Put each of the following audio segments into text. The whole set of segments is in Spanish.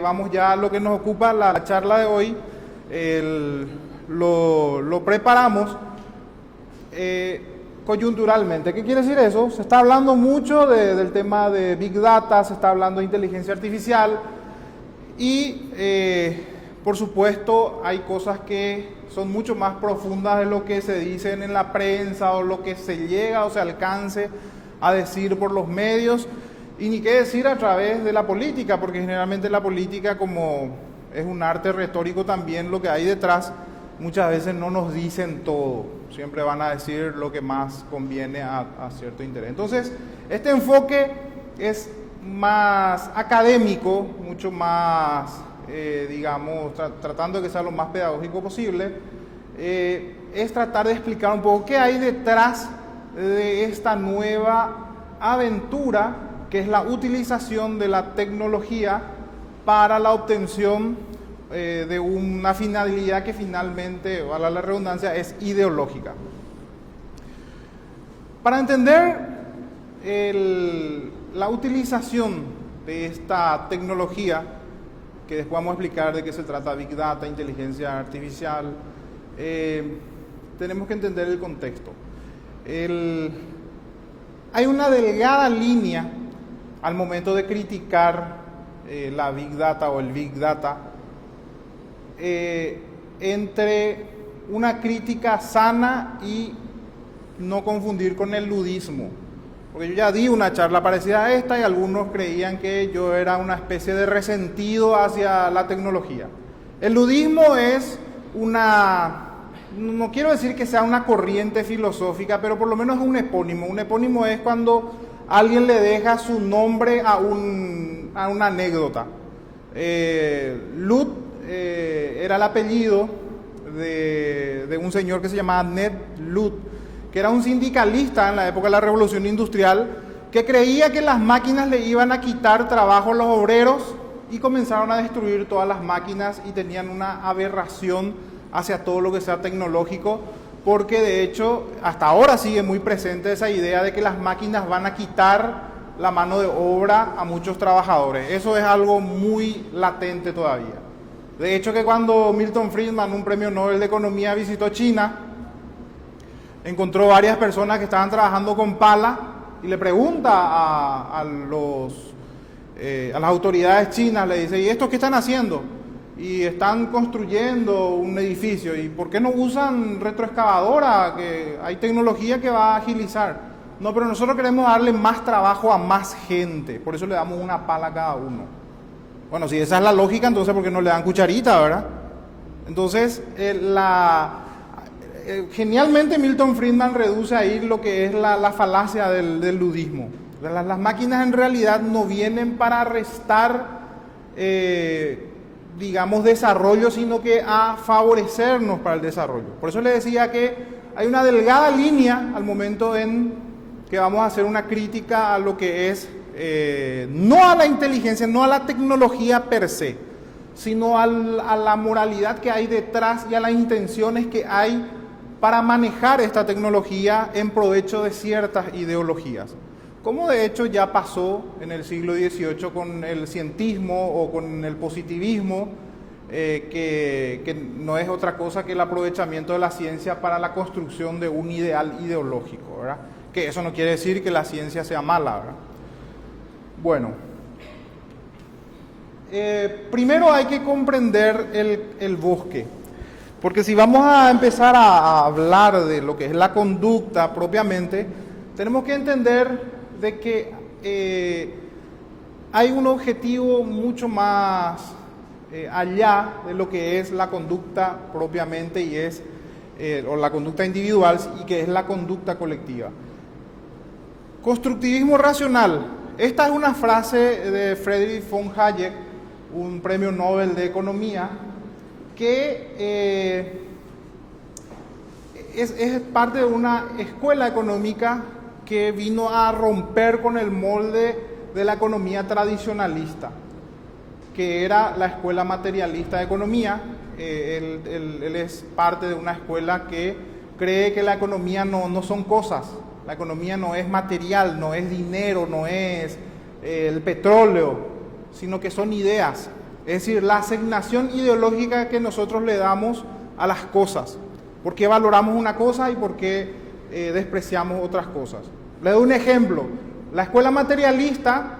vamos ya a lo que nos ocupa la charla de hoy. Lo preparamos coyunturalmente. ¿Qué quiere decir eso? Se está hablando mucho del tema de Big Data, se está hablando de inteligencia artificial y por supuesto hay cosas que son mucho más profundas de lo que se dicen en la prensa o lo que se llega o se alcance a decir por los medios, y ni qué decir a través de la política, porque generalmente la política, como es un arte retórico también, lo que hay detrás, muchas veces no nos dicen todo, siempre van a decir lo que más conviene a cierto interés. Entonces, este enfoque es más académico, mucho más, digamos, tratando de que sea lo más pedagógico posible, es tratar de explicar un poco qué hay detrás de esta nueva aventura, que es la utilización de la tecnología para la obtención de una finalidad que finalmente, valga la redundancia, es ideológica. Para entender la utilización de esta tecnología, que después vamos a explicar de qué se trata Big Data, inteligencia artificial, tenemos que entender el contexto. Hay una delgada línea al momento de criticar la Big Data o el Big Data entre una crítica sana y no confundir con el ludismo. Porque yo ya di una charla parecida a esta y algunos creían que yo era una especie de resentido hacia la tecnología. El ludismo es no quiero decir que sea una corriente filosófica, pero por lo menos es un epónimo. Un epónimo es cuando alguien le deja su nombre a una anécdota. Lud era el apellido de un señor que se llamaba Ned Ludd, que era un sindicalista en la época de la Revolución Industrial, que creía que las máquinas le iban a quitar trabajo a los obreros y comenzaron a destruir todas las máquinas y tenían una aberración hacia todo lo que sea tecnológico, porque de hecho hasta ahora sigue muy presente esa idea de que las máquinas van a quitar la mano de obra a muchos trabajadores. Eso es algo muy latente todavía. De hecho, que cuando Milton Friedman, un premio Nobel de Economía, visitó China, encontró varias personas que estaban trabajando con pala y le pregunta a las autoridades chinas, le dice: ¿y estos qué están haciendo? Y están construyendo un edificio. ¿Y por qué no usan retroexcavadora? Que hay tecnología que va a agilizar. No, pero nosotros queremos darle más trabajo a más gente, por eso le damos una pala a cada uno. Bueno, si esa es la lógica, entonces ¿por qué no le dan cucharita, verdad? Entonces, genialmente Milton Friedman reduce ahí lo que es la falacia del ludismo. Las máquinas en realidad no vienen para restar, digamos, desarrollo, sino que a favorecernos para el desarrollo. Por eso le decía que hay una delgada línea al momento en que vamos a hacer una crítica a lo que es, no a la inteligencia, no a la tecnología per se, sino a la moralidad que hay detrás y a las intenciones que hay para manejar esta tecnología en provecho de ciertas ideologías. Como de hecho ya pasó en el siglo XVIII con el cientismo o con el positivismo, que no es otra cosa que el aprovechamiento de la ciencia para la construcción de un ideal ideológico, ¿verdad? Que eso no quiere decir que la ciencia sea mala, ¿verdad? Bueno, primero hay que comprender el bosque, porque si vamos a empezar a hablar de lo que es la conducta propiamente, tenemos que entender de que hay un objetivo mucho más allá de lo que es la conducta propiamente y es o la conducta individual, y que es la conducta colectiva. Constructivismo racional. Esta es una frase de Friedrich von Hayek, un premio Nobel de Economía, que es parte de una escuela económica que vino a romper con el molde de la economía tradicionalista, que era la escuela materialista de economía. Él es parte de una escuela que cree que la economía no son cosas, la economía no es material, no es dinero, no es el petróleo, sino que son ideas. Es decir, la asignación ideológica que nosotros le damos a las cosas. ¿Por qué valoramos una cosa y por qué despreciamos otras cosas? Le doy un ejemplo. La escuela materialista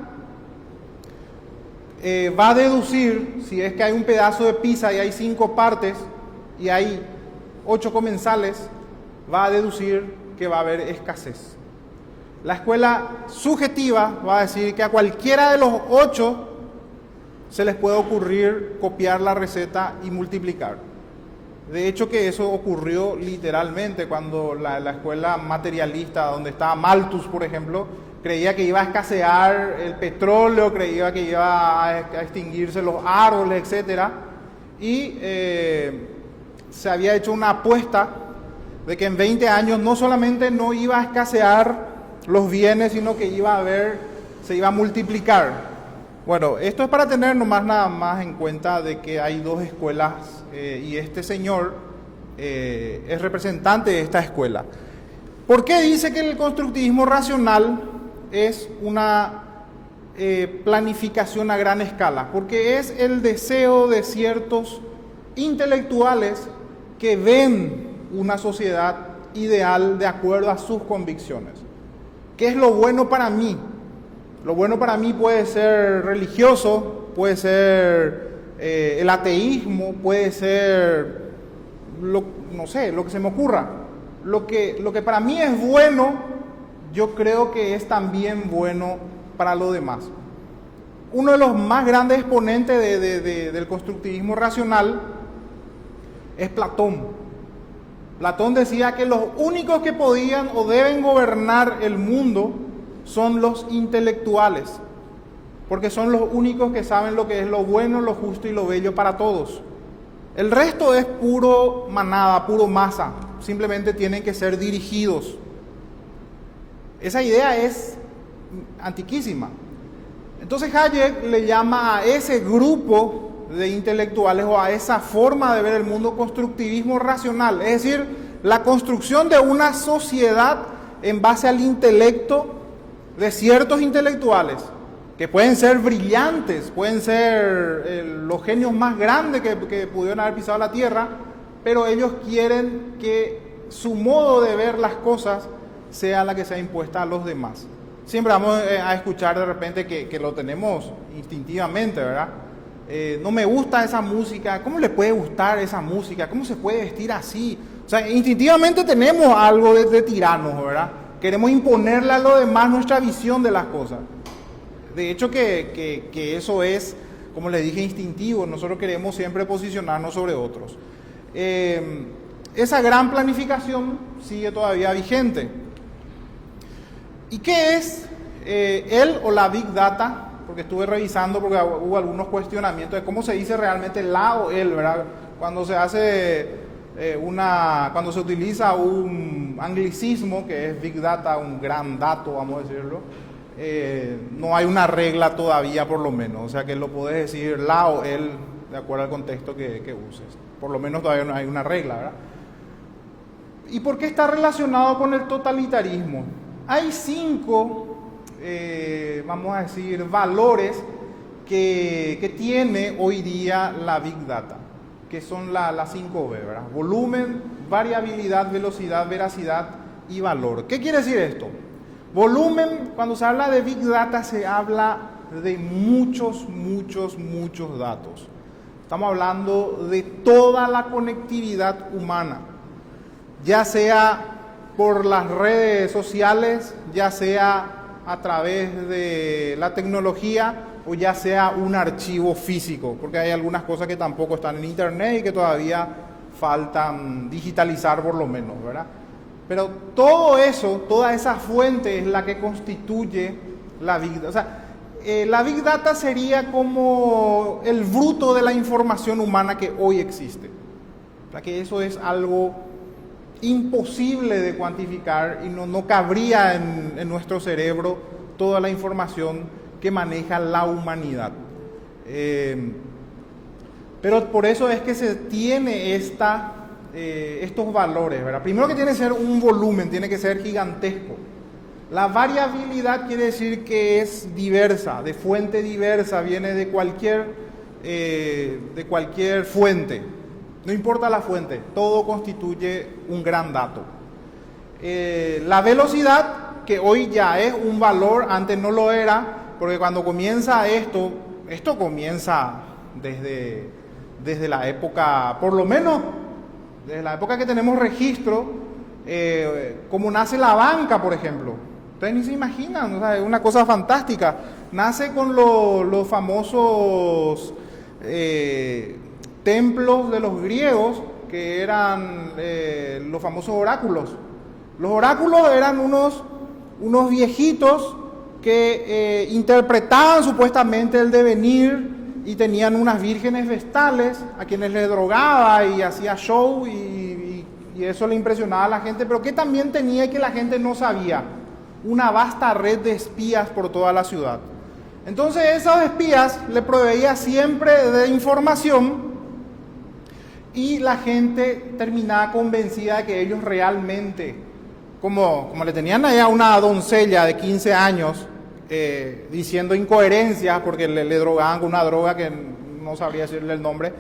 va a deducir, si es que hay un pedazo de pizza y hay 5 partes y hay 8 comensales, va a deducir que va a haber escasez. La escuela subjetiva va a decir que a cualquiera de los 8 se les puede ocurrir copiar la receta y multiplicar. De hecho que eso ocurrió literalmente cuando la escuela materialista, donde estaba Malthus, por ejemplo, creía que iba a escasear el petróleo, creía que iba a extinguirse los árboles, etc. Y se había hecho una apuesta de que en 20 años no solamente no iba a escasear los bienes, sino que se iba a multiplicar. Bueno, esto es para tener nomás nada más en cuenta de que hay 2 escuelas y este señor es representante de esta escuela. ¿Por qué dice que el constructivismo racional es una planificación a gran escala? Porque es el deseo de ciertos intelectuales que ven una sociedad ideal de acuerdo a sus convicciones. ¿Qué es lo bueno para mí? Lo bueno para mí puede ser religioso, puede ser el ateísmo, puede ser, no sé, lo que se me ocurra. Lo que para mí es bueno, yo creo que es también bueno para los demás. Uno de los más grandes exponentes del constructivismo racional es Platón. Platón decía que los únicos que podían o deben gobernar el mundo son los intelectuales, porque son los únicos que saben lo que es lo bueno, lo justo y lo bello para todos. El resto es puro manada, puro masa, simplemente tienen que ser dirigidos. Esa idea es antiquísima. Entonces Hayek le llama a ese grupo de intelectuales o a esa forma de ver el mundo constructivismo racional, es decir, la construcción de una sociedad en base al intelecto de ciertos intelectuales, que pueden ser brillantes, pueden ser los genios más grandes que pudieron haber pisado la tierra, pero ellos quieren que su modo de ver las cosas sea la que sea impuesta a los demás. Siempre vamos a escuchar de repente que lo tenemos instintivamente, ¿verdad? No me gusta esa música, ¿cómo le puede gustar esa música? ¿Cómo se puede vestir así? O sea, instintivamente tenemos algo de tiranos, ¿verdad? Queremos imponerle a los demás nuestra visión de las cosas. De hecho que eso es, como les dije, instintivo. Nosotros queremos siempre posicionarnos sobre otros. Esa gran planificación sigue todavía vigente. ¿Y qué es el o la Big Data? Porque estuve revisando, porque hubo algunos cuestionamientos de cómo se dice realmente la o el, ¿verdad? Cuando se hace cuando se utiliza un anglicismo que es Big Data, un gran dato, vamos a decirlo, no hay una regla todavía, por lo menos. O sea que lo puedes decir la o el de acuerdo al contexto que uses. Por lo menos todavía no hay una regla, ¿verdad? ¿Y por qué está relacionado con el totalitarismo? Hay 5, vamos a decir, valores que tiene hoy día la Big Data, que son las 5V, ¿verdad? Volumen, variabilidad, velocidad, veracidad y valor. ¿Qué quiere decir esto? Volumen, cuando se habla de Big Data se habla de muchos datos. Estamos hablando de toda la conectividad humana, ya sea por las redes sociales, ya sea a través de la tecnología o ya sea un archivo físico, porque hay algunas cosas que tampoco están en internet y que todavía faltan digitalizar por lo menos, ¿verdad? Pero todo eso, toda esa fuente es la que constituye la Big Data. O sea, la Big Data sería como el bruto de la información humana que hoy existe. O sea, que eso es algo imposible de cuantificar y no cabría en nuestro cerebro toda la información que maneja la humanidad. Pero por eso es que se tiene estos valores, ¿verdad? Primero que tiene que ser un volumen, tiene que ser gigantesco. La variabilidad quiere decir que es diversa, de fuente diversa, viene de cualquier de cualquier fuente. No importa la fuente, todo constituye un gran dato. La velocidad, que hoy ya es un valor, antes no lo era, porque cuando comienza esto comienza desde la época, por lo menos desde la época que tenemos registro, como nace la banca, por ejemplo. Ustedes ni se imaginan, o sea, es una cosa fantástica. Nace con los famosos templos de los griegos, que eran los famosos oráculos. Los oráculos eran unos viejitos que interpretaban supuestamente el devenir y tenían unas vírgenes vestales a quienes les drogaba y hacía show y eso le impresionaba a la gente, pero que también tenía y que la gente no sabía, una vasta red de espías por toda la ciudad. Entonces esos espías le proveían siempre de información y la gente terminaba convencida de que ellos realmente, como le tenían allá a una doncella de 15 años diciendo incoherencias porque le drogaban con una droga que no sabría decirle el nombre,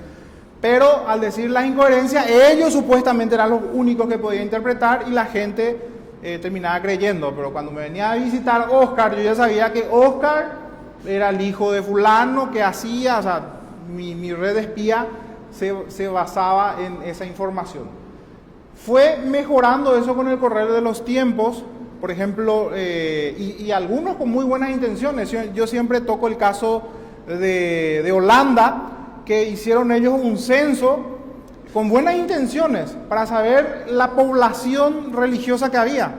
pero al decir las incoherencias ellos supuestamente eran los únicos que podían interpretar y la gente terminaba creyendo. Pero cuando me venía a visitar Oscar, yo ya sabía que Oscar era el hijo de fulano, que hacía, o sea, mi red de espía se basaba en esa información. Fue mejorando eso con el correr de los tiempos, por ejemplo, y algunos con muy buenas intenciones. Yo siempre toco el caso de Holanda, que hicieron ellos un censo con buenas intenciones para saber la población religiosa que había.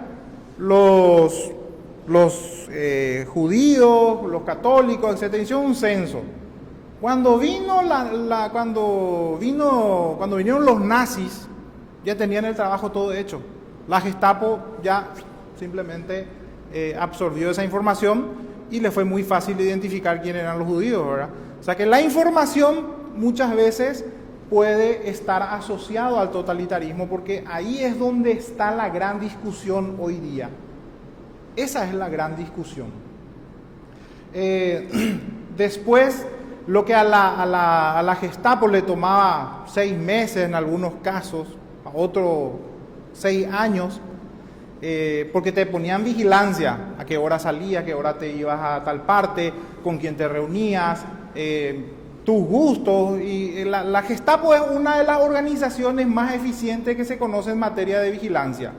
Los judíos, los católicos, etc. Hicieron un censo. Cuando vinieron los nazis, ya tenían el trabajo todo hecho. La Gestapo ya simplemente absorbió esa información y le fue muy fácil identificar quién eran los judíos, ¿verdad? O sea que la información muchas veces puede estar asociado al totalitarismo, porque ahí es donde está la gran discusión hoy día. Esa es la gran discusión. Después, lo que a la Gestapo le tomaba 6 meses en algunos casos, a otros 6 años, porque te ponían vigilancia, a qué hora salías, a qué hora te ibas a tal parte, con quién te reunías, tus gustos. Y la Gestapo es una de las organizaciones más eficientes que se conoce en materia de vigilancia,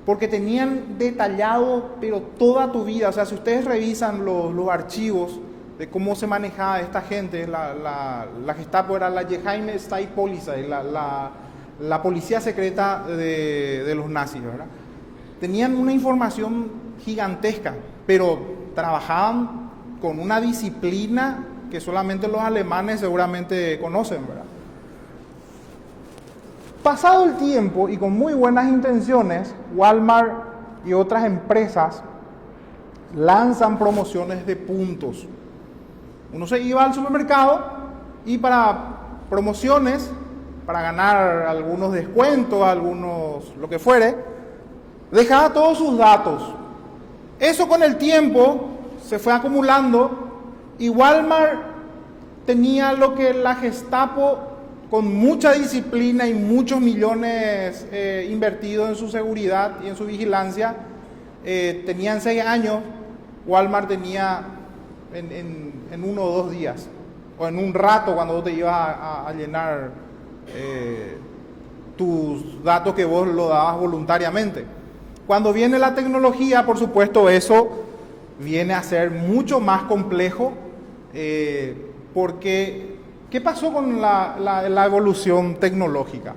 porque tenían detallado, pero toda tu vida. O sea, si ustedes revisan los archivos de cómo se manejaba esta gente, la Gestapo era la Geheime Staatspolizei, la policía secreta de los nazis, ¿verdad? Tenían una información gigantesca, pero trabajaban con una disciplina que solamente los alemanes seguramente conocen, ¿verdad? Pasado el tiempo y con muy buenas intenciones, Walmart y otras empresas lanzan promociones de puntos. Uno se iba al supermercado y para promociones, para ganar algunos descuentos, algunos, lo que fuere, dejaba todos sus datos. Eso con el tiempo se fue acumulando y Walmart tenía lo que la Gestapo, con mucha disciplina y muchos millones invertidos en su seguridad y en su vigilancia, tenían 6 años, Walmart tenía en 1 o 2 días, o en un rato cuando te ibas a llenar tus datos que vos lo dabas voluntariamente. Cuando viene la tecnología, por supuesto, eso viene a ser mucho más complejo, porque ¿qué pasó con la evolución tecnológica?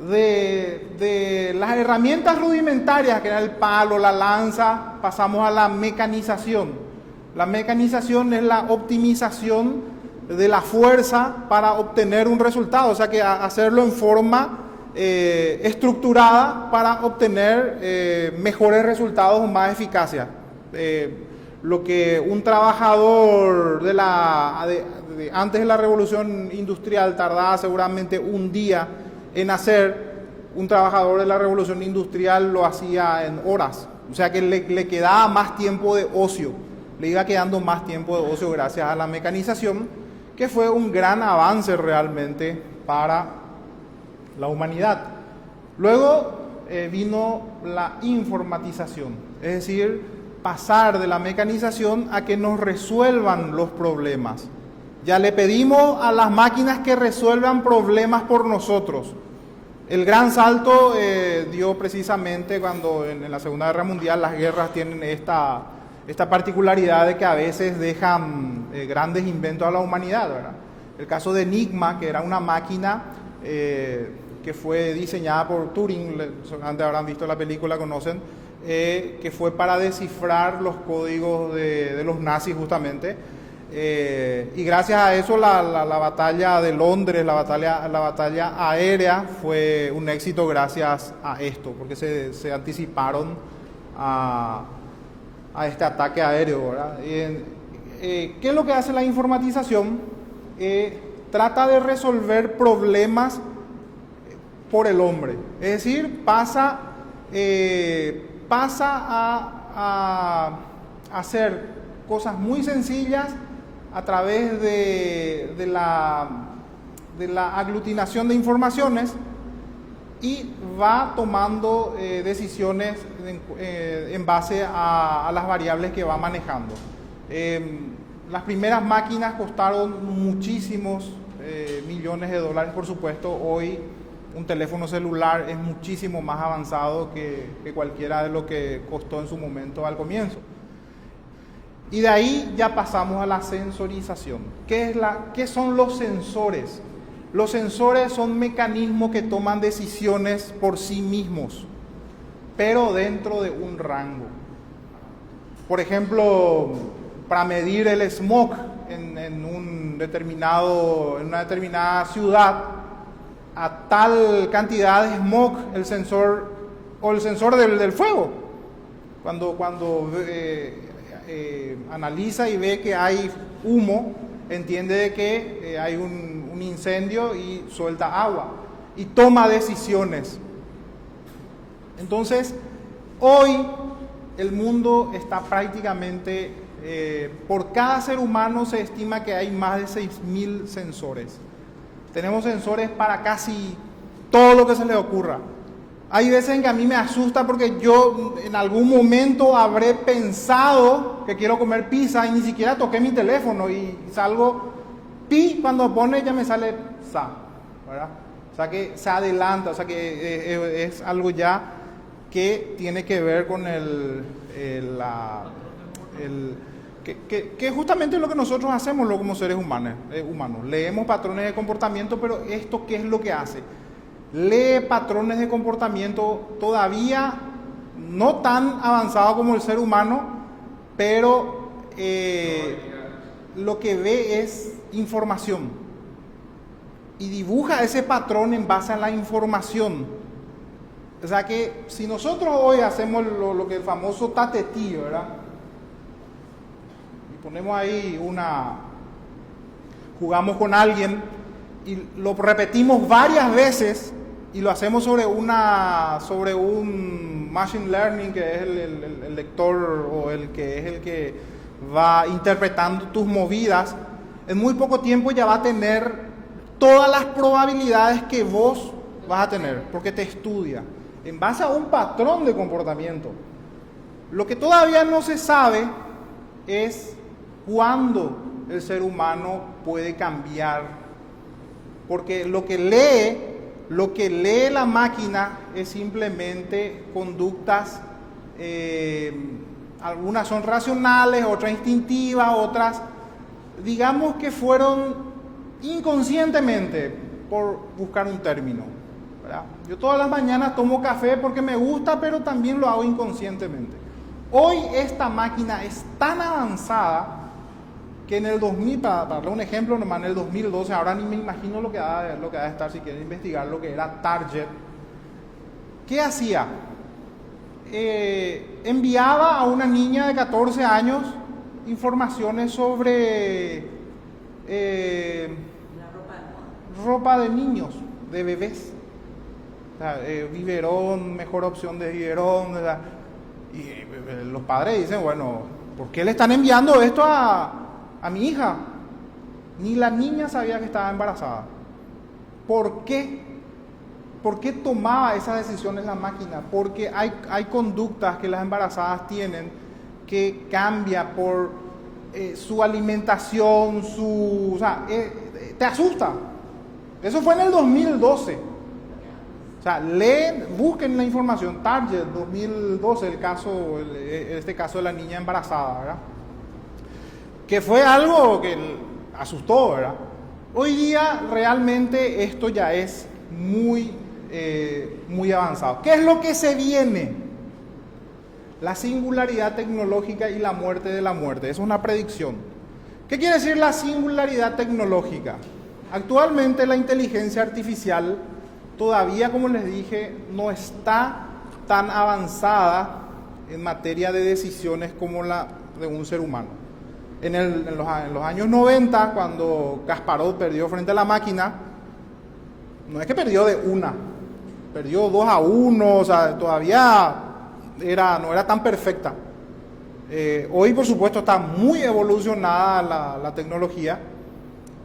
De las herramientas rudimentarias, que era el palo, la lanza, pasamos a la mecanización. La mecanización es la optimización de la fuerza para obtener un resultado, o sea que hacerlo en forma estructurada para obtener mejores resultados o más eficacia. Lo que un trabajador antes de la revolución industrial tardaba seguramente un día en hacer, un trabajador de la revolución industrial lo hacía en horas, o sea que le quedaba más tiempo de ocio. le iba quedando más tiempo de ocio gracias a la mecanización, que fue un gran avance realmente para la humanidad. Luego vino la informatización, es decir, pasar de la mecanización a que nos resuelvan los problemas. Ya le pedimos a las máquinas que resuelvan problemas por nosotros. El gran salto dio precisamente cuando en la Segunda Guerra Mundial las guerras tienen esta particularidad de que a veces dejan grandes inventos a la humanidad, ¿verdad? El caso de Enigma, que era una máquina que fue diseñada por Turing, seguramente habrán visto la película, conocen, que fue para descifrar los códigos de los nazis justamente. Y gracias a eso la batalla de Londres, la batalla aérea fue un éxito gracias a esto, porque se anticiparon a este ataque aéreo, ¿verdad? ¿Qué es lo que hace la informatización? Trata de resolver problemas por el hombre, es decir, pasa a hacer cosas muy sencillas a través de la aglutinación de informaciones y va tomando decisiones en base a las variables que va manejando. Las primeras máquinas costaron muchísimos millones de dólares, por supuesto. Hoy un teléfono celular es muchísimo más avanzado que cualquiera de lo que costó en su momento al comienzo. Y de ahí ya pasamos a la sensorización. ¿Qué son los sensores? Los sensores son mecanismos que toman decisiones por sí mismos, pero dentro de un rango. Por ejemplo, para medir el smog en una determinada ciudad, a tal cantidad de smog, el sensor del fuego, cuando analiza y ve que hay humo, entiende de que hay un incendio y suelta agua y toma decisiones. Entonces, hoy el mundo está prácticamente, por cada ser humano se estima que hay más de 6.000 sensores. Tenemos sensores para casi todo lo que se le ocurra. Hay veces en que a mí me asusta porque yo en algún momento habré pensado que quiero comer pizza y ni siquiera toqué mi teléfono y salgo pi, cuando pone ya me sale sa, ¿verdad? O sea que se adelanta, o sea que es algo ya que tiene que ver con que justamente es lo que nosotros hacemos como seres humanos. Leemos patrones de comportamiento, pero ¿esto qué es lo que hace? Lee patrones de comportamiento todavía no tan avanzado como el ser humano, pero lo que ve es información y dibuja ese patrón en base a la información. O sea que si nosotros hoy hacemos lo que el famoso tatetío, ¿verdad? Y ponemos ahí jugamos con alguien y lo repetimos varias veces y lo hacemos sobre un machine learning, que es el lector o el que va interpretando tus movidas, en muy poco tiempo ya va a tener todas las probabilidades que vos vas a tener, porque te estudia en base a un patrón de comportamiento. Lo que todavía no se sabe es cuándo el ser humano puede cambiar, porque lo que lee la máquina es simplemente conductas, algunas son racionales, otras instintivas, otras digamos que fueron inconscientemente, por buscar un término, ¿verdad? Yo todas las mañanas tomo café porque me gusta, pero también lo hago inconscientemente. Hoy esta máquina es tan avanzada que en el 2000, para darle un ejemplo nomás, en el 2012, ahora ni me imagino lo que va a estar, si quieren investigar lo que era Target. ¿Qué hacía? Enviaba a una niña de 14 años informaciones sobre ropa de niños, de bebés. O sea, biberón, mejor opción de biberón, ¿verdad? Y los padres dicen, bueno, ¿por qué le están enviando esto a mi hija? Ni la niña sabía que estaba embarazada. ¿Por qué? ¿Por qué tomaba esas decisiones la máquina? Porque hay conductas que las embarazadas tienen que cambia por su alimentación, o sea, te asusta. Eso fue en el 2012. O sea, busquen la información, Target 2012, este caso de la niña embarazada, ¿verdad? Que fue algo que asustó, ¿verdad? Hoy día realmente esto ya es muy avanzado. ¿Qué es lo que se viene? La singularidad tecnológica y la muerte de la muerte. Es una predicción. ¿Qué quiere decir la singularidad tecnológica? Actualmente la inteligencia artificial todavía, como les dije, no está tan avanzada en materia de decisiones como la de un ser humano. En los años 90, cuando Kasparov perdió frente a la máquina, no es que perdió de una, perdió 2-1, o sea, todavía no era tan perfecta. Hoy, por supuesto, está muy evolucionada la tecnología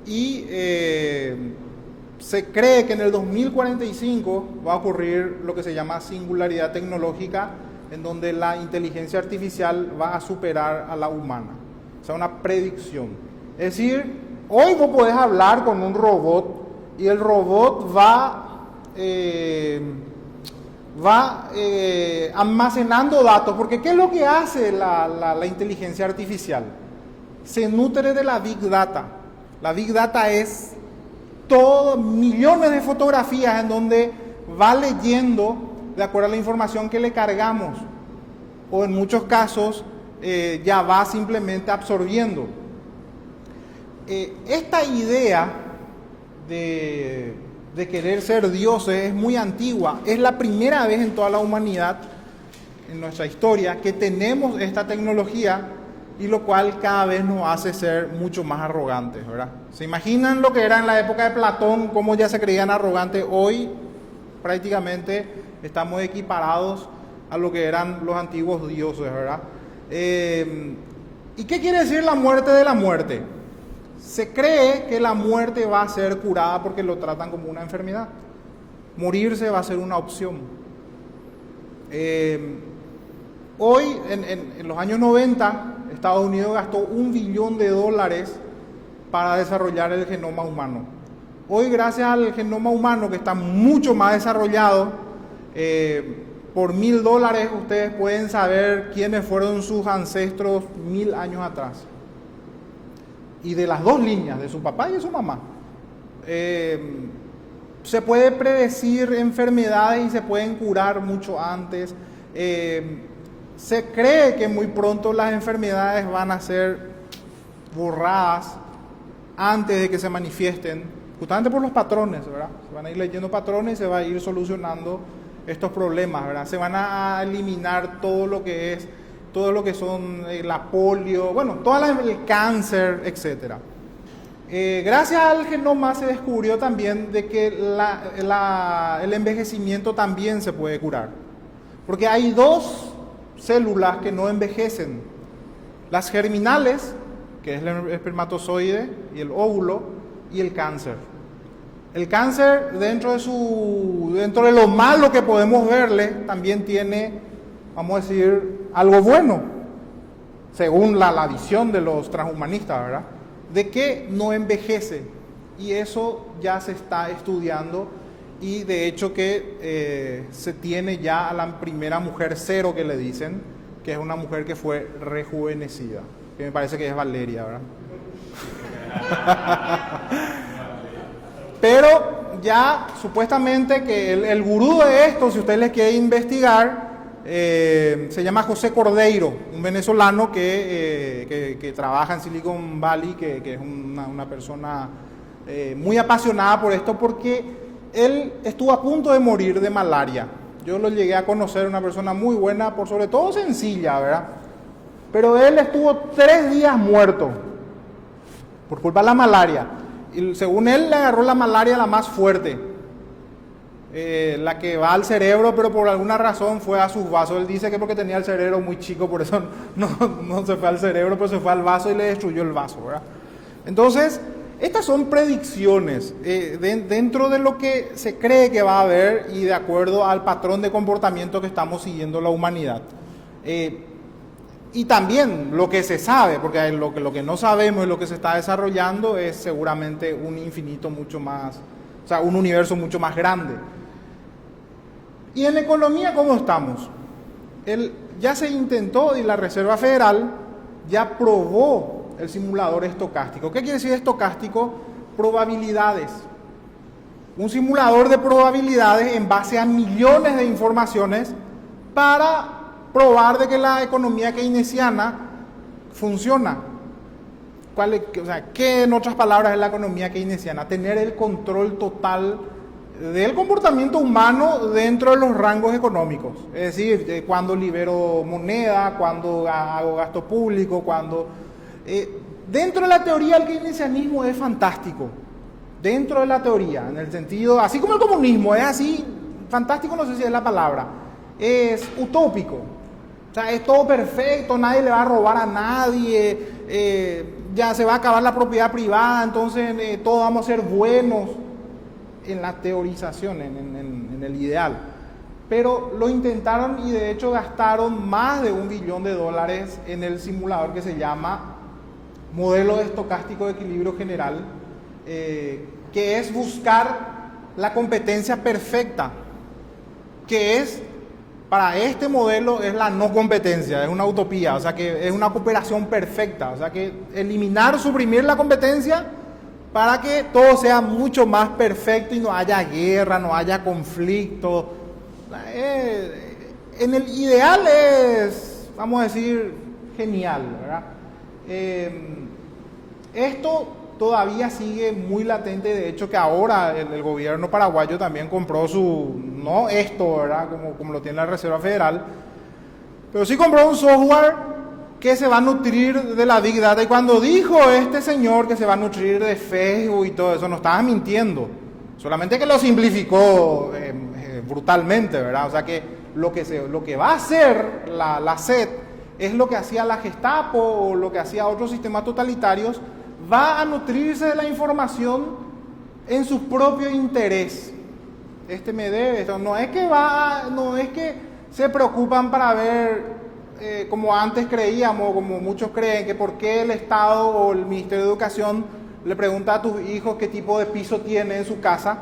y se cree que en el 2045 va a ocurrir lo que se llama singularidad tecnológica, en donde la inteligencia artificial va a superar a la humana. O sea, una predicción. Es decir, hoy vos podés hablar con un robot y el robot va almacenando datos, porque ¿qué es lo que hace la inteligencia artificial? Se nutre de la Big Data. La Big Data es millones de fotografías en donde va leyendo de acuerdo a la información que le cargamos, o en muchos casos ya va simplemente absorbiendo. Esta idea de querer ser dioses es muy antigua. Es la primera vez en toda la humanidad, en nuestra historia, que tenemos esta tecnología, y lo cual cada vez nos hace ser mucho más arrogantes, ¿verdad? ¿Se imaginan lo que era en la época de Platón, cómo ya se creían arrogantes? Hoy prácticamente estamos equiparados a lo que eran los antiguos dioses, ¿verdad? ¿Y qué quiere decir la muerte de la muerte? Se cree que la muerte va a ser curada porque lo tratan como una enfermedad. Morirse va a ser una opción. Hoy, en los años 90, Estados Unidos gastó $1 billón para desarrollar el genoma humano. Hoy, gracias al genoma humano, que está mucho más desarrollado, por $1.000 ustedes pueden saber quiénes fueron sus ancestros 1000 años atrás. Y de las dos líneas, de su papá y de su mamá. Se puede predecir enfermedades y se pueden curar mucho antes. Se cree que muy pronto las enfermedades van a ser borradas antes de que se manifiesten, justamente por los patrones, ¿verdad? Se van a ir leyendo patrones y se va a ir solucionando estos problemas, ¿verdad? Se van a eliminar todo lo que son la polio, bueno, el cáncer, etcétera. Gracias al genoma se descubrió también de que el envejecimiento también se puede curar, porque hay dos células que no envejecen: las germinales, que es el espermatozoide y el óvulo, y el cáncer. El cáncer, dentro de lo malo que podemos verle, también tiene, vamos a decir, algo bueno, según la visión de los transhumanistas, ¿verdad? De que no envejece, y eso ya se está estudiando, y de hecho que se tiene ya a la primera mujer cero, que le dicen, que es una mujer que fue rejuvenecida, que me parece que es Valeria, ¿verdad? Pero ya supuestamente que el gurú de esto, si usted le quiere investigar, se llama José Cordeiro, un venezolano que trabaja en Silicon Valley, que es una persona muy apasionada por esto, porque él estuvo a punto de morir de malaria. Yo lo llegué a conocer, una persona muy buena, por sobre todo sencilla, ¿verdad? Pero él estuvo 3 días muerto por culpa de la malaria. Y según él, le agarró la malaria la más fuerte. la que va al cerebro, pero por alguna razón fue a sus vasos. Él dice que porque tenía el cerebro muy chico, por eso no se fue al cerebro, pero se fue al vaso y le destruyó el vaso, ¿verdad? Entonces, estas son predicciones dentro de lo que se cree que va a haber y de acuerdo al patrón de comportamiento que estamos siguiendo la humanidad. Y también lo que se sabe, porque lo que no sabemos y lo que se está desarrollando es seguramente un infinito mucho más, o sea, un universo mucho más grande. Y en economía, ¿cómo estamos? Ya se intentó y la Reserva Federal ya probó el simulador estocástico. ¿Qué quiere decir estocástico? Probabilidades. Un simulador de probabilidades en base a millones de informaciones para probar de que la economía keynesiana funciona. ¿Qué en otras palabras es la economía keynesiana? Tener el control total del comportamiento humano dentro de los rangos económicos. Es decir, cuando libero moneda, cuando hago gasto público, cuando... dentro de la teoría el keynesianismo es fantástico. Dentro de la teoría, en el sentido, así como el comunismo, es así, fantástico no sé si es la palabra, es utópico. O sea, es todo perfecto, nadie le va a robar a nadie, ya se va a acabar la propiedad privada, entonces todos vamos a ser buenos en la teorización, en el ideal. Pero lo intentaron y de hecho gastaron más de $1 billón en el simulador que se llama modelo estocástico de equilibrio general, que es buscar la competencia perfecta, que es, para este modelo, es la no competencia, es una utopía, o sea que es una cooperación perfecta, o sea que eliminar, suprimir la competencia para que todo sea mucho más perfecto y no haya guerra, no haya conflicto. En el ideal es, vamos a decir, genial, ¿verdad? Esto todavía sigue muy latente, de hecho que ahora el gobierno paraguayo también compró no esto, ¿verdad? Como lo tiene la Reserva Federal, pero sí compró un software que se va a nutrir de la Big Data. Y cuando dijo este señor que se va a nutrir de Facebook y todo eso, no estaba mintiendo, solamente que lo simplificó brutalmente, ¿verdad? O sea que lo que va a hacer la SED es lo que hacía la Gestapo o lo que hacía otros sistemas totalitarios, va a nutrirse de la información en su propio interés. Me debe, esto no es que se preocupan para ver, como antes creíamos, como muchos creen, que por qué el Estado o el Ministerio de Educación le pregunta a tus hijos qué tipo de piso tiene en su casa,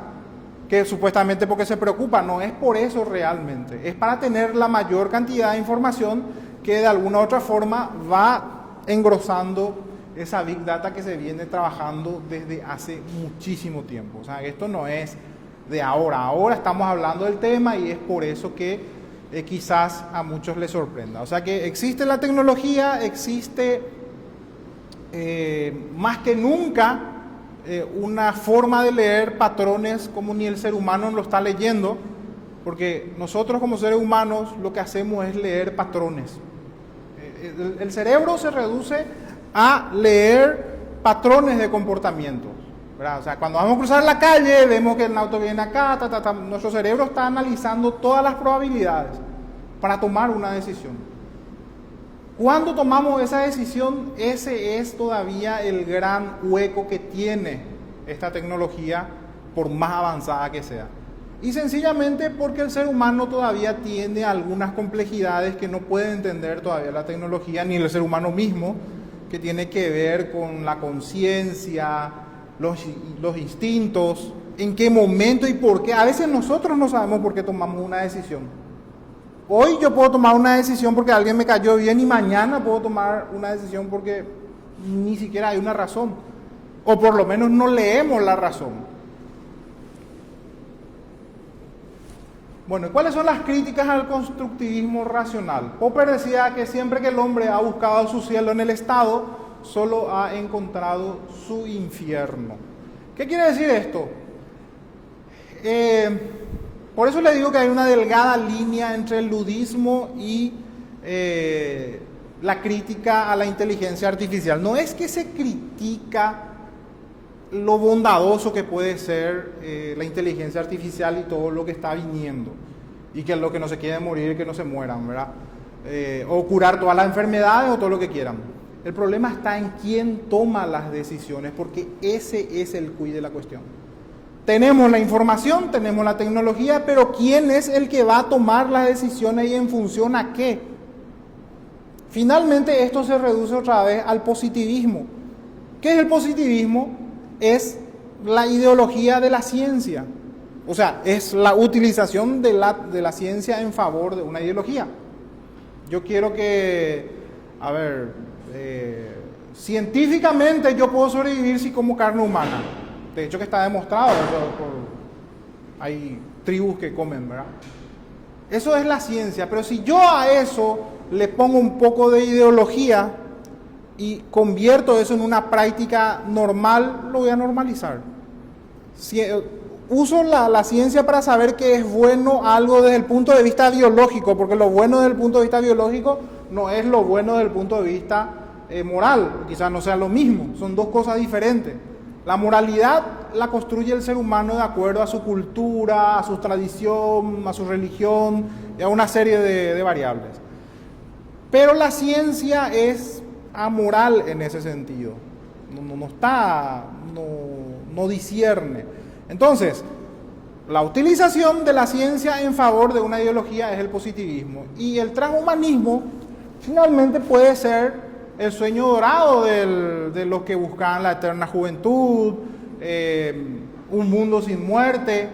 que supuestamente porque se preocupa. No es por eso realmente, es para tener la mayor cantidad de información que de alguna u otra forma va engrosando esa Big Data que se viene trabajando desde hace muchísimo tiempo. O sea, esto no es de ahora estamos hablando del tema y es por eso que quizás a muchos les sorprenda. O sea que existe la tecnología, existe más que nunca una forma de leer patrones como ni el ser humano lo está leyendo, porque nosotros como seres humanos lo que hacemos es leer patrones. El cerebro se reduce a leer patrones de comportamiento, ¿verdad? O sea, cuando vamos a cruzar la calle, vemos que el auto viene acá, nuestro cerebro está analizando todas las probabilidades para tomar una decisión. Cuando tomamos esa decisión, ese es todavía el gran hueco que tiene esta tecnología, por más avanzada que sea. Y sencillamente porque el ser humano todavía tiene algunas complejidades que no puede entender todavía la tecnología, ni el ser humano mismo, que tiene que ver con la conciencia, los instintos, en qué momento y por qué. A veces nosotros no sabemos por qué tomamos una decisión. Hoy yo puedo tomar una decisión porque alguien me cayó bien y mañana puedo tomar una decisión porque ni siquiera hay una razón. O por lo menos no leemos la razón. Bueno, ¿cuáles son las críticas al constructivismo racional? Popper decía que siempre que el hombre ha buscado su cielo en el Estado, solo ha encontrado su infierno. ¿Qué quiere decir esto? Por eso le digo que hay una delgada línea entre el ludismo y la crítica a la inteligencia artificial. No es que se critica lo bondadoso que puede ser la inteligencia artificial y todo lo que está viniendo. Y que lo que no se quieren morir, que no se mueran, ¿verdad? O curar todas las enfermedades o todo lo que quieran. El problema está en quién toma las decisiones, porque ese es el quid de la cuestión. Tenemos la información, tenemos la tecnología, pero ¿quién es el que va a tomar las decisiones y en función a qué? Finalmente esto se reduce otra vez al positivismo. ¿Qué es el positivismo? Es la ideología de la ciencia. O sea, es la utilización de la ciencia en favor de una ideología. Yo quiero que, científicamente yo puedo sobrevivir si como carne humana. De hecho que está demostrado, hay tribus que comen, ¿verdad? Eso es la ciencia, pero si yo a eso le pongo un poco de ideología y convierto eso en una práctica normal, lo voy a normalizar. Uso la ciencia para saber que es bueno algo desde el punto de vista biológico, porque lo bueno desde el punto de vista biológico no es lo bueno desde el punto de vista moral, quizás no sea lo mismo, son dos cosas diferentes. La moralidad la construye el ser humano de acuerdo a su cultura, a su tradición, a su religión y a una serie de variables. Pero la ciencia es amoral en ese sentido, no discierne. Entonces, la utilización de la ciencia en favor de una ideología es el positivismo. Y el transhumanismo finalmente puede ser el sueño dorado de los que buscan la eterna juventud, un mundo sin muerte.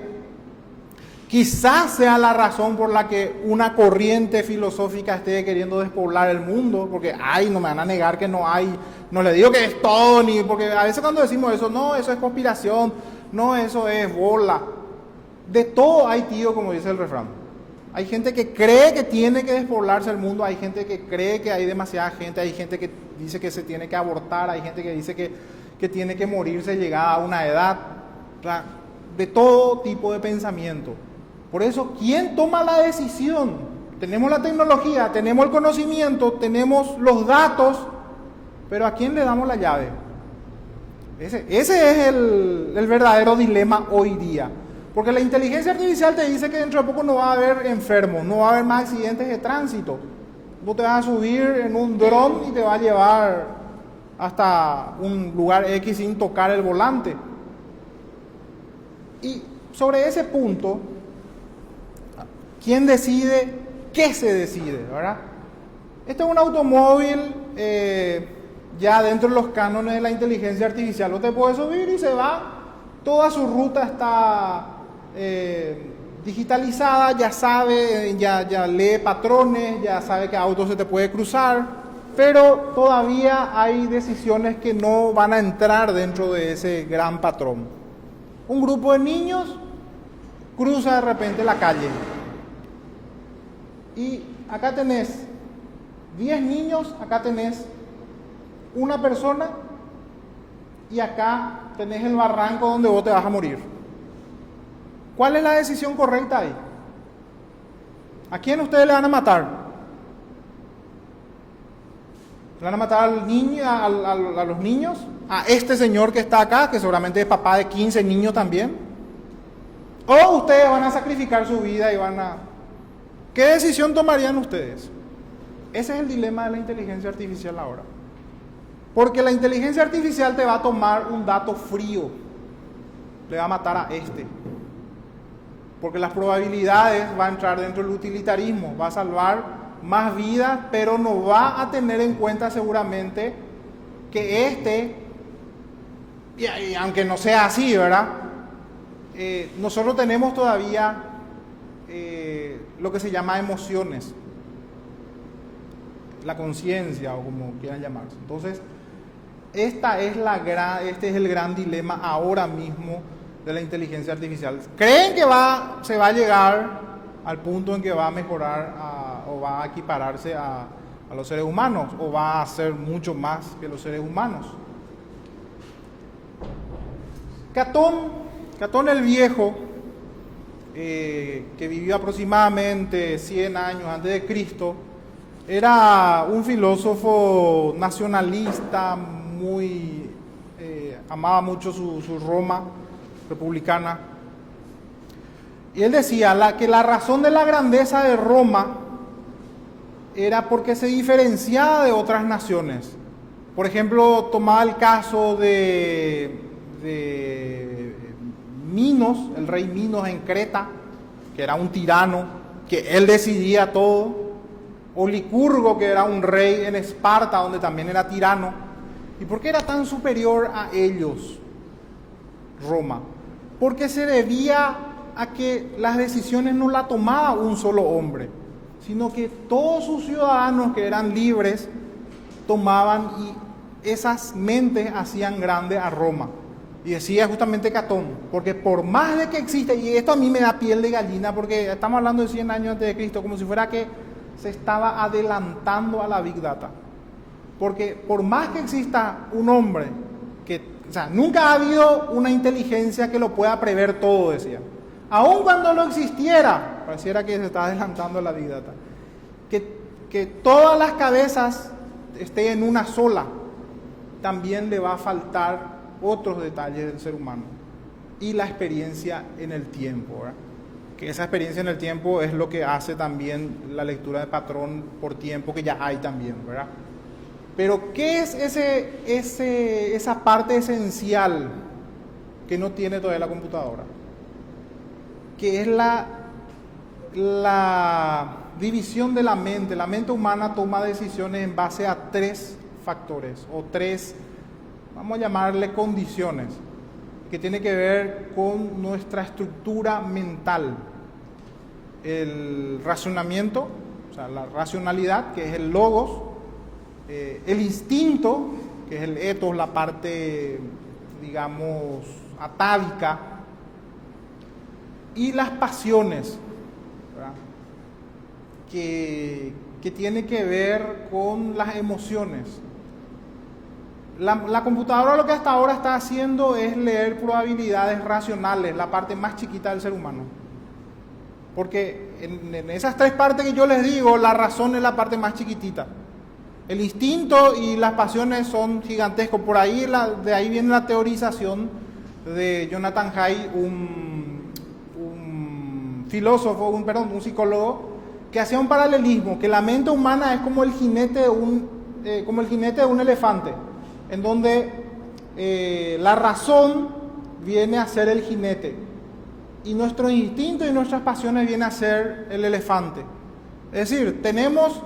Quizás sea la razón por la que una corriente filosófica esté queriendo despoblar el mundo, porque no me van a negar que no hay, no le digo que es todo, ni porque a veces cuando decimos eso, no, eso es conspiración, no, eso es bola. De todo hay, tío, como dice el refrán. Hay gente que cree que tiene que despoblarse el mundo, hay gente que cree que hay demasiada gente, hay gente que dice que se tiene que abortar, hay gente que dice que tiene que morirse llegada a una edad, o sea, de todo tipo de pensamiento. Por eso, ¿quién toma la decisión? Tenemos la tecnología, tenemos el conocimiento, tenemos los datos, pero ¿a quién le damos la llave? Ese es el verdadero dilema hoy día. Porque la inteligencia artificial te dice que dentro de poco no va a haber enfermos, no va a haber más accidentes de tránsito. Vos te vas a subir en un dron y te va a llevar hasta un lugar X sin tocar el volante. Y sobre ese punto, ¿quién decide qué se decide, verdad? Este es un automóvil ya dentro de los cánones de la inteligencia artificial. Vos te puedes subir y se va, toda su ruta está digitalizada, ya sabe, ya lee patrones, ya sabe qué auto se te puede cruzar, pero todavía hay decisiones que no van a entrar dentro de ese gran patrón. Un grupo de niños cruza de repente la calle y acá tenés 10 niños, acá tenés una persona y acá tenés el barranco donde vos te vas a morir. ¿Cuál es la decisión correcta ahí? ¿A quién ustedes le van a matar? ¿Le van a matar al niño, a los niños? ¿A este señor que está acá, que seguramente es papá de 15 niños también? ¿O ustedes van a sacrificar su vida y van a... ¿Qué decisión tomarían ustedes? Ese es el dilema de la inteligencia artificial ahora. Porque la inteligencia artificial te va a tomar un dato frío. Le va a matar a este. Porque las probabilidades van a entrar dentro del utilitarismo. Va a salvar más vidas, pero no va a tener en cuenta seguramente que y aunque no sea así, ¿verdad? Nosotros tenemos todavía lo que se llama emociones. La conciencia o como quieran llamarse. Entonces, este es el gran dilema ahora mismo de la inteligencia artificial. Creen que se va a llegar al punto en que va a mejorar o va a equipararse a los seres humanos o va a ser mucho más que los seres humanos. Catón el Viejo, que vivió aproximadamente 100 años antes de Cristo, era un filósofo nacionalista muy amaba mucho su Roma republicana. Y él decía que la razón de la grandeza de Roma era porque se diferenciaba de otras naciones. Por ejemplo, tomaba el caso de Minos, el rey Minos en Creta, que era un tirano, que él decidía todo, o Licurgo, que era un rey en Esparta, donde también era tirano. ¿Y por qué era tan superior a ellos, Roma? Porque se debía a que las decisiones no las tomaba un solo hombre, sino que todos sus ciudadanos que eran libres tomaban, y esas mentes hacían grande a Roma. Y decía justamente Catón, porque por más de que exista, y esto a mí me da piel de gallina, porque estamos hablando de 100 años antes de Cristo, como si fuera que se estaba adelantando a la Big Data. Porque por más que exista un hombre, o sea, nunca ha habido una inteligencia que lo pueda prever todo, decía. Aun cuando no existiera, pareciera que se está adelantando a la Big Data. Que todas las cabezas estén en una sola, también le va a faltar otros detalles del ser humano. Y la experiencia en el tiempo, ¿verdad? Que esa experiencia en el tiempo es lo que hace también la lectura de patrón por tiempo, que ya hay también, ¿verdad? Pero ¿qué es esa parte esencial que no tiene todavía la computadora? Que es la división de la mente. La mente humana toma decisiones en base a 3 factores, o 3, vamos a llamarle condiciones, que tiene que ver con nuestra estructura mental. El razonamiento, o sea, la racionalidad, que es el logos, el instinto, que es el ethos, la parte, digamos, atávica, y las pasiones, ¿verdad? Que tiene que ver con las emociones. La computadora lo que hasta ahora está haciendo es leer probabilidades racionales, la parte más chiquita del ser humano. Porque en esas 3 partes que yo les digo, la razón es la parte más chiquitita. El instinto y las pasiones son gigantescos. Por ahí, de ahí viene la teorización de Jonathan Haidt, un filósofo, un psicólogo, que hacía un paralelismo, que la mente humana es como el jinete de un elefante, en donde la razón viene a ser el jinete y nuestro instinto y nuestras pasiones vienen a ser el elefante. Es decir, tenemos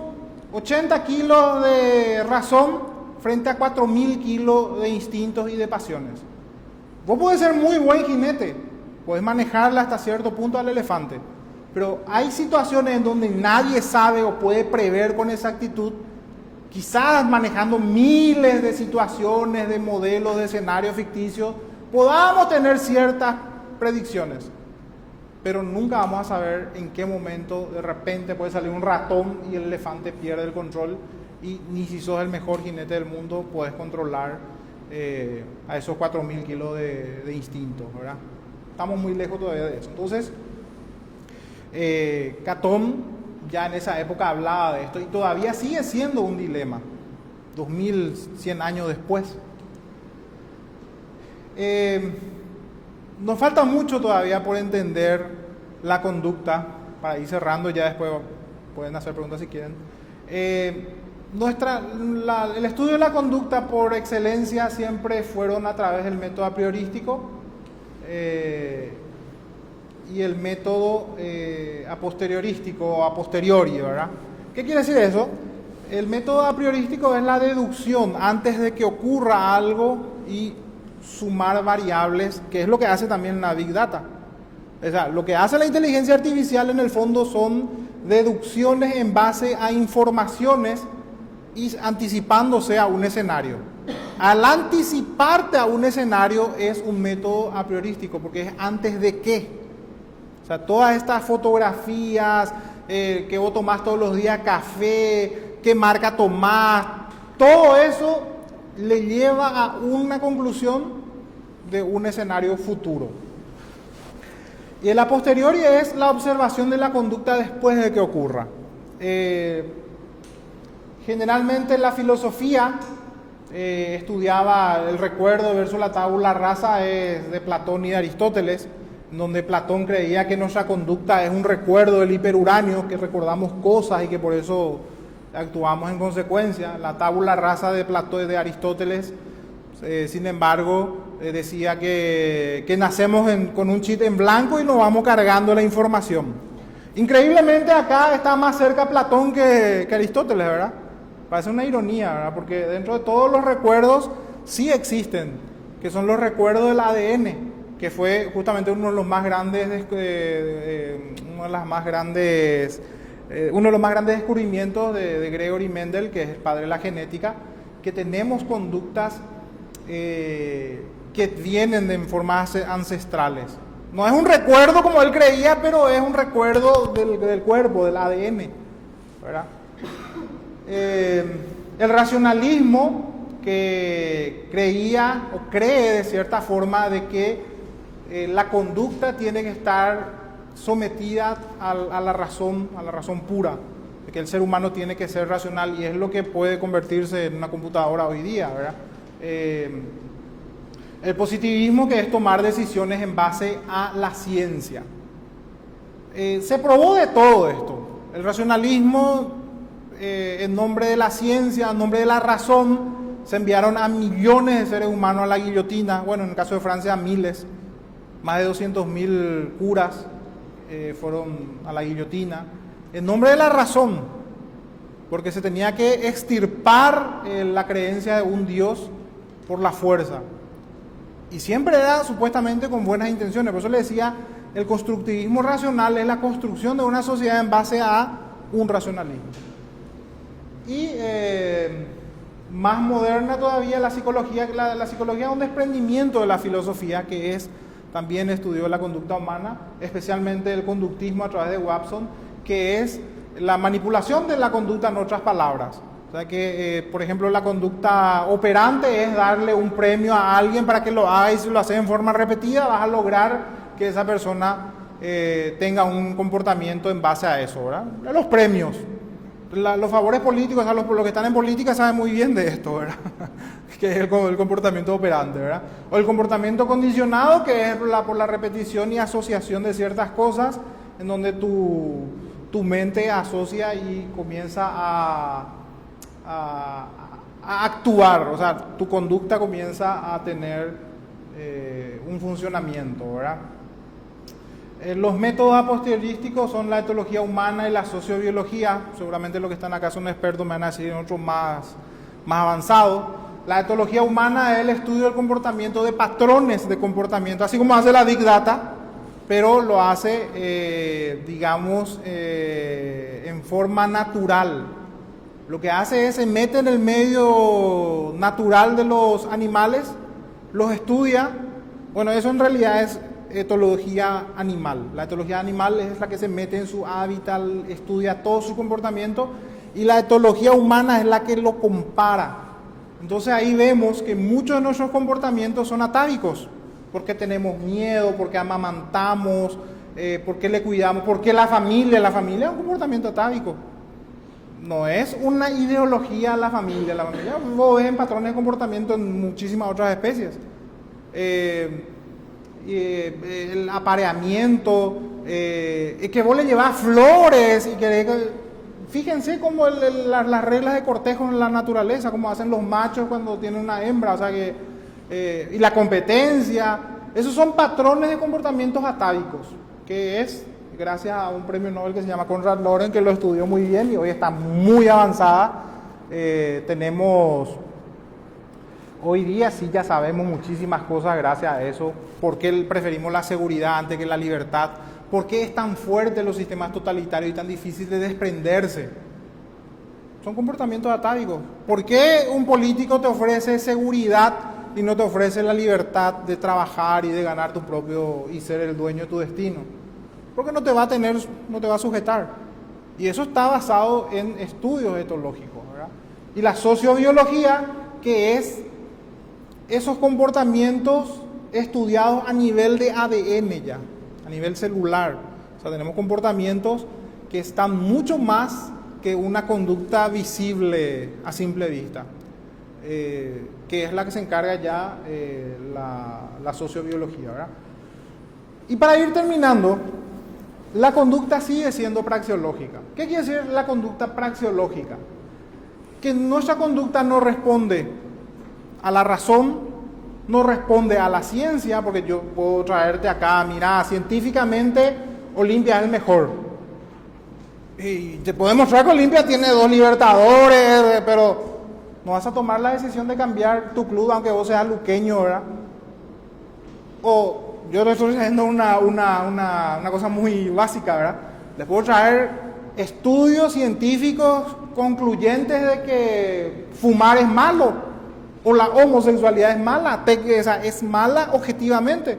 80 kilos de razón frente a 4.000 kilos de instintos y de pasiones. Vos podés ser muy buen jinete, podés manejarle hasta cierto punto al elefante, pero hay situaciones en donde nadie sabe o puede prever con exactitud. Quizás manejando miles de situaciones, de modelos, de escenarios ficticios, podamos tener ciertas predicciones, pero nunca vamos a saber en qué momento de repente puede salir un ratón y el elefante pierde el control, y ni si sos el mejor jinete del mundo puedes controlar a esos 4.000 kilos de instinto, ¿verdad? Estamos muy lejos todavía de eso. Entonces, Catón ya en esa época hablaba de esto, y todavía sigue siendo un dilema, 2100 años después. Nos falta mucho todavía por entender la conducta, para ir cerrando, ya después pueden hacer preguntas si quieren. El estudio de la conducta por excelencia siempre fueron a través del método a priorístico y el método a posteriorístico o a posteriori, ¿verdad? ¿Qué quiere decir eso? El método a priorístico es la deducción antes de que ocurra algo y sumar variables, que es lo que hace también la Big Data. O sea, lo que hace la inteligencia artificial en el fondo son deducciones en base a informaciones y anticipándose a un escenario. Al anticiparte a un escenario es un método a priorístico, porque es antes de qué. O sea, todas estas fotografías que vos tomás todos los días, café, qué marca tomás, todo eso le lleva a una conclusión de un escenario futuro. Y el a posteriori es la observación de la conducta después de que ocurra. Generalmente la filosofía estudiaba el recuerdo versus la tabula rasa es de Platón y de Aristóteles, donde Platón creía que nuestra conducta es un recuerdo del hiperuranio, que recordamos cosas y que por eso actuamos en consecuencia. La tabula rasa de Platón y de Aristóteles, sin embargo, decía que nacemos con un chip en blanco y nos vamos cargando la información. Increíblemente acá está más cerca Platón que Aristóteles, ¿verdad? Parece una ironía, ¿verdad? Porque dentro de todos los recuerdos sí existen, que son los recuerdos del ADN, que fue justamente uno de los más grandes, uno de los más grandes descubrimientos de Gregory Mendel, que es el padre de la genética, que tenemos conductas que vienen de formas ancestrales. No es un recuerdo como él creía, pero es un recuerdo del cuerpo, del ADN, ¿verdad? El racionalismo, que creía o cree de cierta forma de que la conducta tiene que estar sometida a la razón pura, de que el ser humano tiene que ser racional, y es lo que puede convertirse en una computadora hoy día, ¿verdad? El positivismo, que es tomar decisiones en base a la ciencia. Se probó de todo esto. El racionalismo, en nombre de la ciencia, en nombre de la razón, se enviaron a millones de seres humanos a la guillotina. Bueno, en el caso de Francia, a miles. Más de 200.000 curas fueron a la guillotina. En nombre de la razón, porque se tenía que extirpar la creencia de un Dios por la fuerza. Y siempre era supuestamente con buenas intenciones. Por eso le decía, el constructivismo racional es la construcción de una sociedad en base a un racionalismo. Y más moderna todavía la psicología. La psicología es un desprendimiento de la filosofía, que también estudió la conducta humana, especialmente el conductismo a través de Watson, que es la manipulación de la conducta, en otras palabras. O sea que, por ejemplo, la conducta operante es darle un premio a alguien para que lo haga, y si lo hace en forma repetida vas a lograr que esa persona tenga un comportamiento en base a eso, ¿verdad? Los premios, los favores políticos, o sea, los que están en política saben muy bien de esto, ¿verdad? Que es el comportamiento operante, ¿verdad? O el comportamiento condicionado, que es por la repetición y asociación de ciertas cosas, en donde tu mente asocia y comienza a actuar, o sea, tu conducta comienza a tener un funcionamiento, ¿verdad? Los métodos a posteriornísticos son la etología humana y la sociobiología. Seguramente los que están acá son expertos, me van a decir en otros más avanzados. La etología humana es el estudio del comportamiento, de patrones de comportamiento, así como hace la Big Data, pero lo hace, en forma natural. Lo que hace es se mete en el medio natural de los animales, los estudia. Bueno, eso en realidad es etología animal. La etología animal es la que se mete en su hábitat, estudia todo su comportamiento, y la etología humana es la que lo compara. Entonces ahí vemos que muchos de nuestros comportamientos son atávicos, porque tenemos miedo, porque amamantamos, porque le cuidamos, porque la familia es un comportamiento atávico. No es una ideología la familia vos ves en patrones de comportamiento en muchísimas otras especies. El apareamiento, que vos le llevas flores y fíjense cómo las reglas de cortejo en la naturaleza, cómo hacen los machos cuando tienen una hembra, o sea que, y la competencia, esos son patrones de comportamientos atávicos, que es gracias a un premio Nobel que se llama Konrad Lorenz, que lo estudió muy bien y hoy está muy avanzada. Tenemos, hoy día sí ya sabemos muchísimas cosas gracias a eso. ¿Por qué preferimos la seguridad antes que la libertad? ¿Por qué es tan fuerte los sistemas totalitarios y tan difícil de desprenderse? Son comportamientos atávicos. ¿Por qué un político te ofrece seguridad y no te ofrece la libertad de trabajar y de ganar tu propio y ser el dueño de tu destino? Porque no te va a sujetar. Y eso está basado en estudios etológicos, ¿verdad? Y la sociobiología, que es esos comportamientos estudiados a nivel de ADN ya, a nivel celular. O sea, tenemos comportamientos que están mucho más que una conducta visible a simple vista. que es la que se encarga ya la sociobiología, ¿verdad? Y para ir terminando, la conducta sigue siendo praxeológica. ¿Qué quiere decir la conducta praxeológica? Que nuestra conducta no responde a la razón, no responde a la ciencia, porque yo puedo traerte acá, mira, científicamente Olimpia es el mejor. Y te puedo demostrar que Olimpia tiene 2 Libertadores, pero no vas a tomar la decisión de cambiar tu club aunque vos seas luqueño, ¿verdad? O yo le estoy diciendo una cosa muy básica, ¿verdad? Les puedo traer estudios científicos concluyentes de que fumar es malo o la homosexualidad es mala, es mala objetivamente,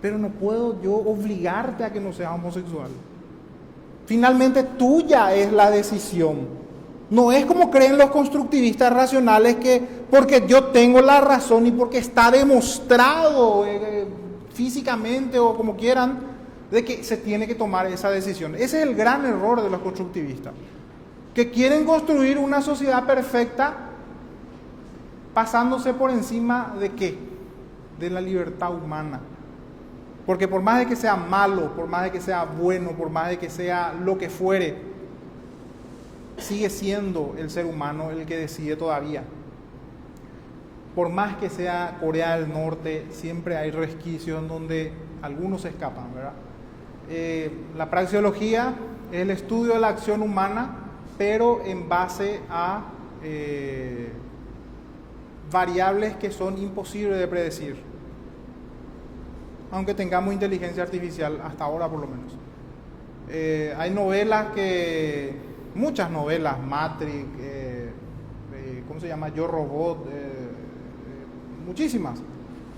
pero no puedo yo obligarte a que no seas homosexual. Finalmente tuya es la decisión. No es como creen los constructivistas racionales que porque yo tengo la razón y porque está demostrado físicamente o como quieran, de que se tiene que tomar esa decisión. Ese es el gran error de los constructivistas, que quieren construir una sociedad perfecta pasándose por encima de ¿qué? De la libertad humana. Porque por más de que sea malo, por más de que sea bueno, por más de que sea lo que fuere, sigue siendo el ser humano el que decide todavía. Por más que sea Corea del Norte, siempre hay resquicios en donde algunos se escapan, ¿verdad? La praxeología es el estudio de la acción humana, pero en base a variables que son imposibles de predecir, aunque tengamos inteligencia artificial, hasta ahora por lo menos. Hay novelas muchas novelas, Matrix, ¿cómo se llama? Yo Robot, muchísimas,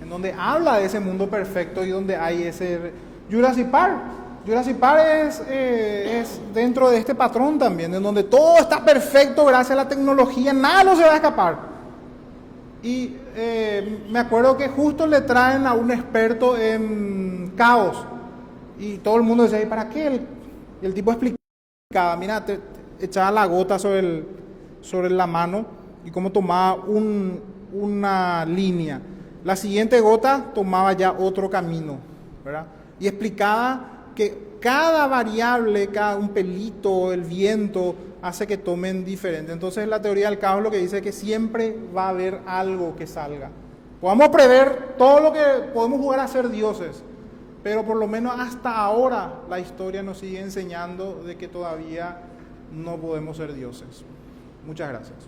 en donde habla de ese mundo perfecto y donde hay ese Jurassic Park. Jurassic Park es dentro de este patrón también, en donde todo está perfecto gracias a la tecnología, nada no se va a escapar. Y me acuerdo que justo le traen a un experto en caos y todo el mundo decía, ¿y para qué? El tipo explicaba, mira, te echaba la gota sobre la mano y cómo tomaba una línea. La siguiente gota tomaba ya otro camino, ¿verdad? Y explicaba que cada variable, un pelito, el viento, hace que tomen diferente. Entonces la teoría del caos lo que dice es que siempre va a haber algo que salga. Podemos prever todo lo que podemos jugar a ser dioses, pero por lo menos hasta ahora la historia nos sigue enseñando de que todavía no podemos ser dioses. Muchas gracias.